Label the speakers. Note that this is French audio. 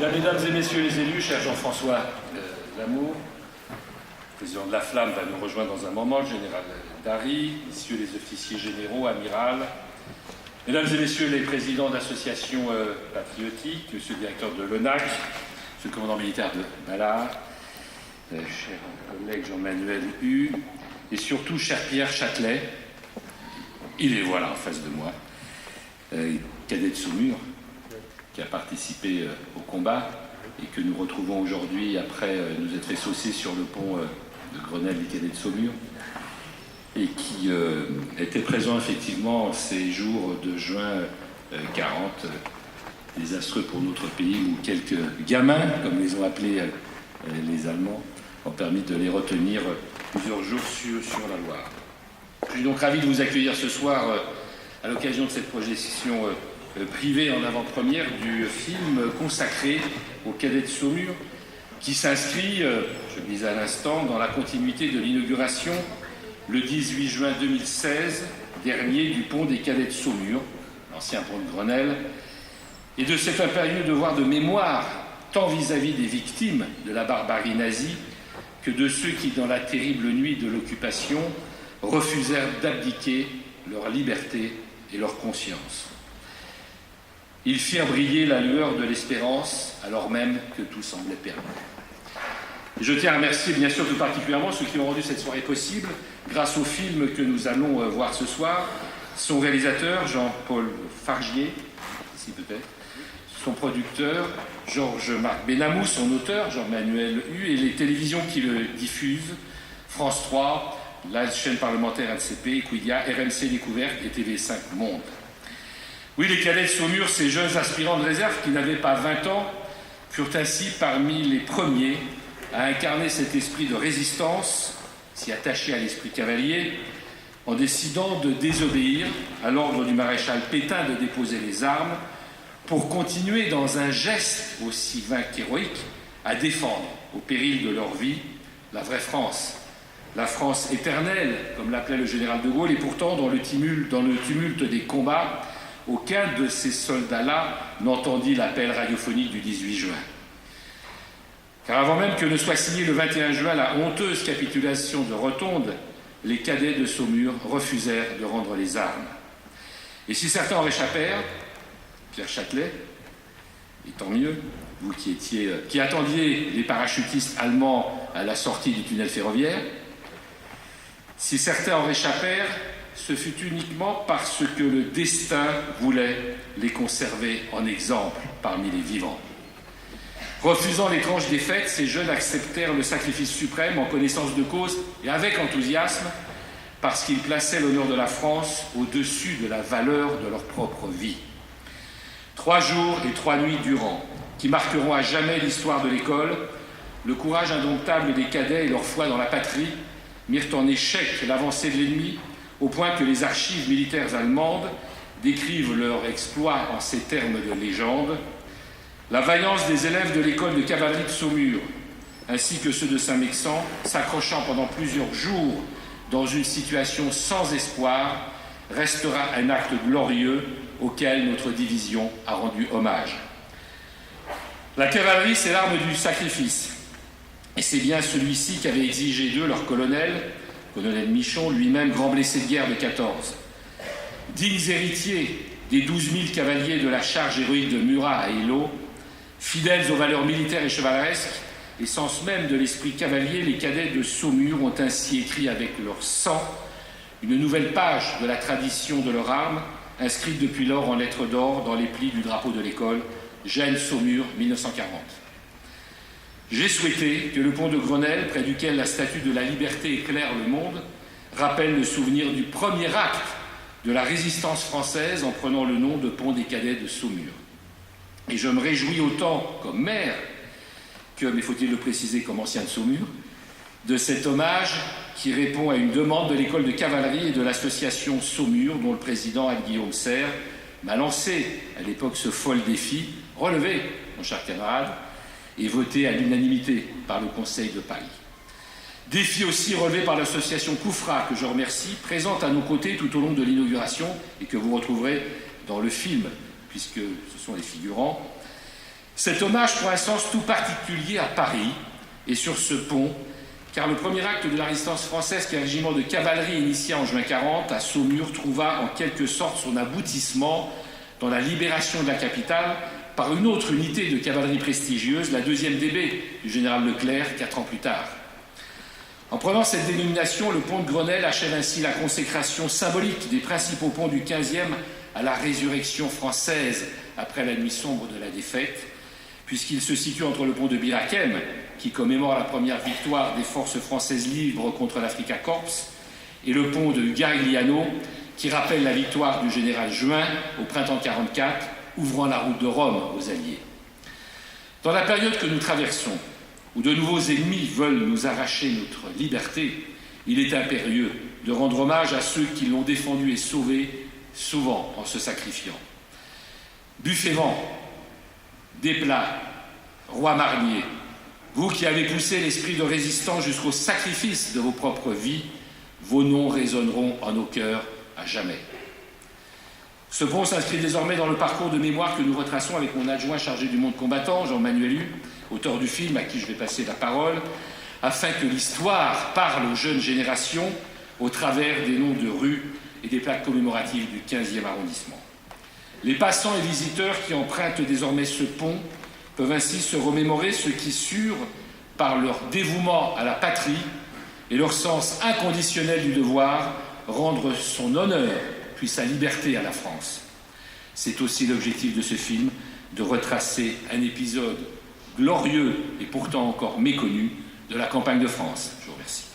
Speaker 1: Bien, mesdames et messieurs les élus, cher Jean-François Lamour, président de la Flamme, va nous rejoindre dans un moment, le général Dary, messieurs les officiers généraux, amiral, mesdames et messieurs les présidents d'associations patriotiques, monsieur le directeur de l'ONAC, monsieur le commandant militaire de Ballard, cher collègue Jean-Manuel Hu, et surtout cher Pierre Châtelet, il est voilà en face de moi, cadet de Saumur, qui a participé au combat et que nous retrouvons aujourd'hui après nous être fait saucer sur le pont de Grenelle des cadets de Saumur et qui était présent effectivement ces jours de juin 40, désastreux pour notre pays, où quelques gamins, comme les ont appelés les Allemands, ont permis de les retenir plusieurs jours sur la Loire. Je suis donc ravi de vous accueillir ce soir à l'occasion de cette projection privée en avant-première du film consacré aux cadets de Saumur, qui s'inscrit, je le disais à l'instant, dans la continuité de l'inauguration le 18 juin 2016 dernier du pont des cadets de Saumur, l'ancien pont de Grenelle, et de cet impérieux devoir de mémoire, tant vis-à-vis des victimes de la barbarie nazie que de ceux qui, dans la terrible nuit de l'occupation, refusèrent d'abdiquer leur liberté et leur conscience. Ils firent briller la lueur de l'espérance, alors même que tout semblait perdu. Et je tiens à remercier bien sûr tout particulièrement ceux qui ont rendu cette soirée possible, grâce au film que nous allons voir ce soir, son réalisateur, Jean-Paul Fargier, ici peut-être, son producteur, Georges-Marc Benamou, son auteur, Jean-Manuel Hu, et les télévisions qui le diffusent, France 3, la chaîne parlementaire LCP, Equidia, RMC Découverte et TV5 Monde. Oui, les cadets de Saumur, ces jeunes aspirants de réserve qui n'avaient pas 20 ans, furent ainsi parmi les premiers à incarner cet esprit de résistance, si attaché à l'esprit cavalier, en décidant de désobéir à l'ordre du maréchal Pétain de déposer les armes pour continuer dans un geste aussi vain qu'héroïque à défendre, au péril de leur vie, la vraie France. La France éternelle, comme l'appelait le général de Gaulle, et pourtant dans le tumulte des combats, aucun de ces soldats-là n'entendit l'appel radiophonique du 18 juin. Car avant même que ne soit signée le 21 juin la honteuse capitulation de Rotonde, les cadets de Saumur refusèrent de rendre les armes. Et si certains en réchappèrent, Pierre Châtelet, et tant mieux, vous qui attendiez les parachutistes allemands à la sortie du tunnel ferroviaire, si certains en réchappèrent, ce fut uniquement parce que le destin voulait les conserver en exemple parmi les vivants. Refusant l'étrange défaite, ces jeunes acceptèrent le sacrifice suprême en connaissance de cause et avec enthousiasme, parce qu'ils plaçaient l'honneur de la France au-dessus de la valeur de leur propre vie. 3 jours et 3 nuits durant, qui marqueront à jamais l'histoire de l'école, le courage indomptable des cadets et leur foi dans la patrie mirent en échec l'avancée de l'ennemi, au point que les archives militaires allemandes décrivent leur exploit en ces termes de légende: la vaillance des élèves de l'école de cavalerie de Saumur, ainsi que ceux de Saint-Mexan, s'accrochant pendant plusieurs jours dans une situation sans espoir, restera un acte glorieux auquel notre division a rendu hommage. La cavalerie, c'est l'arme du sacrifice, et c'est bien celui-ci qu'avait exigé d'eux leur colonel Michon, lui-même grand blessé de guerre de 14. Dignes héritiers des 12 000 cavaliers de la charge héroïque de Murat à Eylau, fidèles aux valeurs militaires et chevaleresques, essence même de l'esprit cavalier, les cadets de Saumur ont ainsi écrit avec leur sang une nouvelle page de la tradition de leur arme, inscrite depuis lors en lettres d'or dans les plis du drapeau de l'école, Gênes Saumur 1940. J'ai souhaité que le pont de Grenelle, près duquel la statue de la liberté éclaire le monde, rappelle le souvenir du premier acte de la résistance française en prenant le nom de pont des cadets de Saumur. Et je me réjouis autant comme maire que, mais faut-il le préciser, comme ancien de Saumur, de cet hommage qui répond à une demande de l'école de cavalerie et de l'association Saumur, dont le président Anne-Guillaume Serre m'a lancé à l'époque ce fol défi: relevez, mon cher camarade, et voté à l'unanimité par le Conseil de Paris. Défi aussi relevé par l'association Koufra, que je remercie, présente à nos côtés tout au long de l'inauguration et que vous retrouverez dans le film, puisque ce sont les figurants. Cet hommage prend un sens tout particulier à Paris et sur ce pont, car le premier acte de la résistance française qu'un régiment de cavalerie initia en juin 40 à Saumur trouva en quelque sorte son aboutissement dans la libération de la capitale par une autre unité de cavalerie prestigieuse, la 2e DB du général Leclerc, 4 ans plus tard. En prenant cette dénomination, le pont de Grenelle achève ainsi la consécration symbolique des principaux ponts du XVe à la résurrection française après la nuit sombre de la défaite, puisqu'il se situe entre le pont de Bir Hakeim, qui commémore la première victoire des forces françaises libres contre l'Africa Corps, et le pont de Garigliano, qui rappelle la victoire du général Juin au printemps 1944, ouvrant la route de Rome aux Alliés. Dans la période que nous traversons, où de nouveaux ennemis veulent nous arracher notre liberté, il est impérieux de rendre hommage à ceux qui l'ont défendue et sauvée, souvent en se sacrifiant. Buffévent, Desplat, Roy-Marnier, vous qui avez poussé l'esprit de résistance jusqu'au sacrifice de vos propres vies, vos noms résonneront en nos cœurs à jamais. Ce pont s'inscrit désormais dans le parcours de mémoire que nous retraçons avec mon adjoint chargé du monde combattant, Jean-Manuel Hu, auteur du film à qui je vais passer la parole, afin que l'histoire parle aux jeunes générations au travers des noms de rues et des plaques commémoratives du 15e arrondissement. Les passants et visiteurs qui empruntent désormais ce pont peuvent ainsi se remémorer ce qui surent, par leur dévouement à la patrie et leur sens inconditionnel du devoir, rendre son honneur puis sa liberté à la France. C'est aussi l'objectif de ce film, de retracer un épisode glorieux et pourtant encore méconnu de la campagne de France. Je vous remercie.